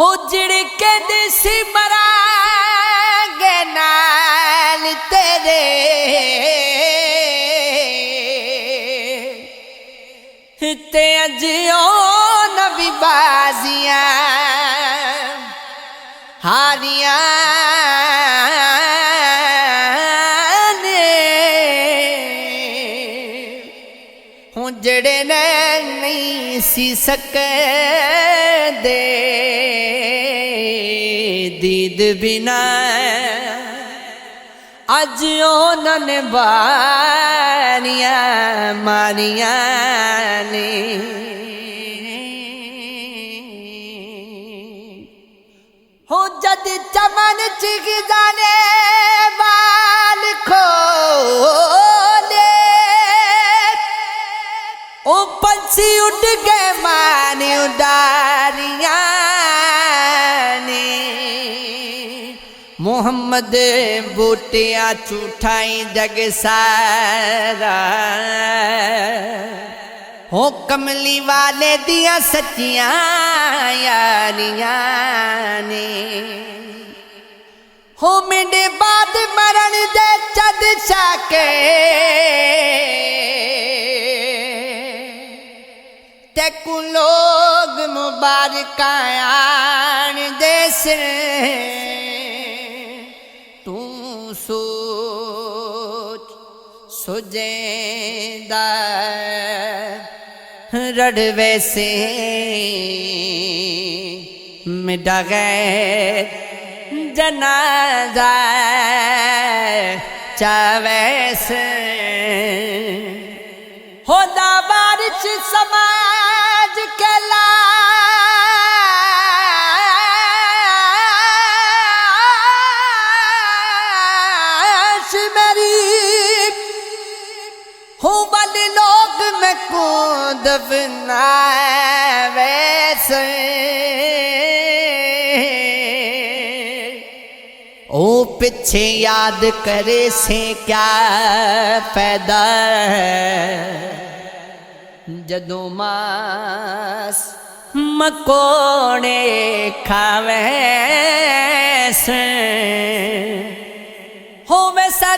हो जिड़ कहते सी मरांगे नाल तेरे ते अज नवी बाजियां हारियां हूँ जड़े ने नहीं सी सकदे दीद बिना अज उन्होंने बारियां मारियां ने हो जद चमन चिगदाने बाल खोले ओ पंछी उड़ गए माने उडारियां ने मोहम्मद बूटिया झूठाई जग सारा हो कमली वाले दिया सच्चियां यारियां ने हो मेरे बाद मरण दे चद छाके तेकू लोग मुबारक आन दे सिर तू सोच सुजेंदा रड़वे से मिटा गए जनाजा चावैस होदा बारिश समाज के लाश मेरी हो वाले लोग में को दफना वैसे ओ पीछे याद करे से क्या पैदा जदों मास मकोड़े खावे से हो वैसा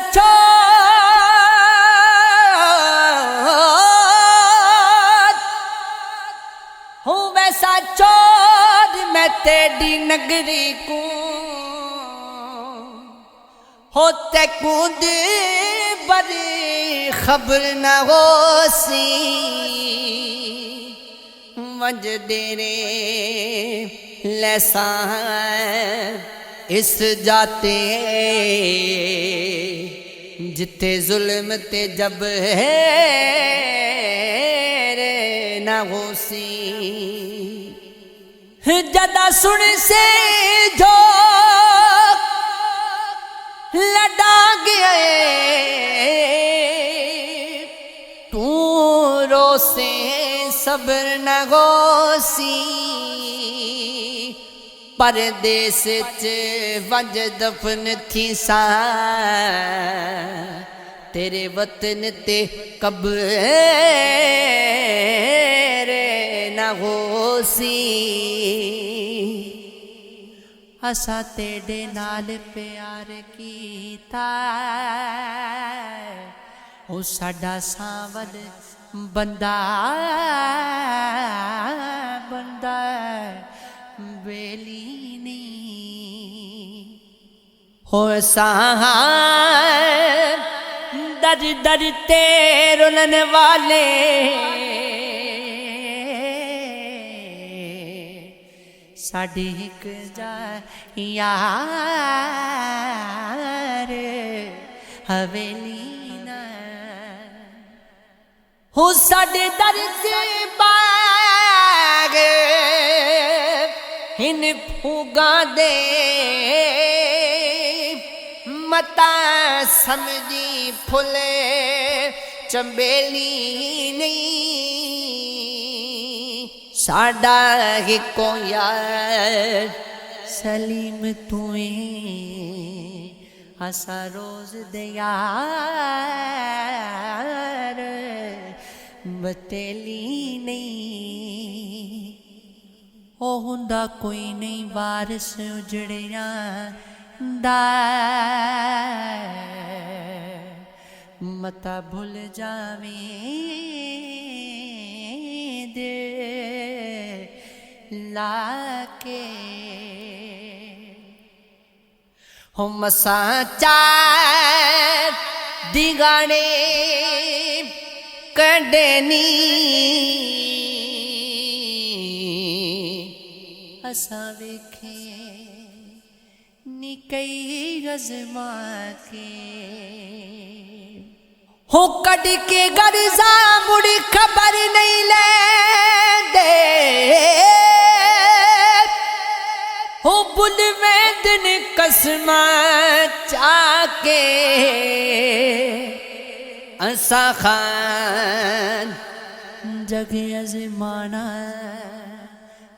हो वैसा चोर मैं तेरी नगरी को होते कूद बड़ी खबर न हो सी वज डेरे लैसा इस जाते जिते जुल्म ते जब न हो सी जदा सुन से जो लड़ा गए तू रो से सब्र न गोसी परदेस च वज दफन थी सा तेरे वतन ते कब्र न होसी असा तेरे नाल प्यार कीता ओ साडा सावल बंदा बंदा बेली नहीं हो सहा दर दर ते रुलन वाले साडी एक जा यार हवेली ना हो साडे दर से बाग हिन फूगा दे मता समझी फुले चंबेली नहीं साडा ही को यार सलीम तुएं असा रोज दे यार बतेली नहीं ओ हुंदा कोई नहीं वारिस उजड़िया दा मता भुल जावे दे लाके हो मसा चार दिगाने कड़नी असा वेखे निकई गजमा के हो कड़ के गर्जा मुड़ी खबर नहीं ले दे हो बुल में दिन कसमा चाके असा खान जग अजमाना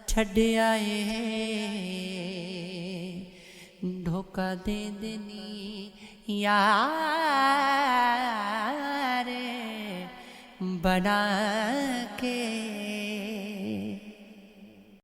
छड़ आए धोखा दे देनी यार बना के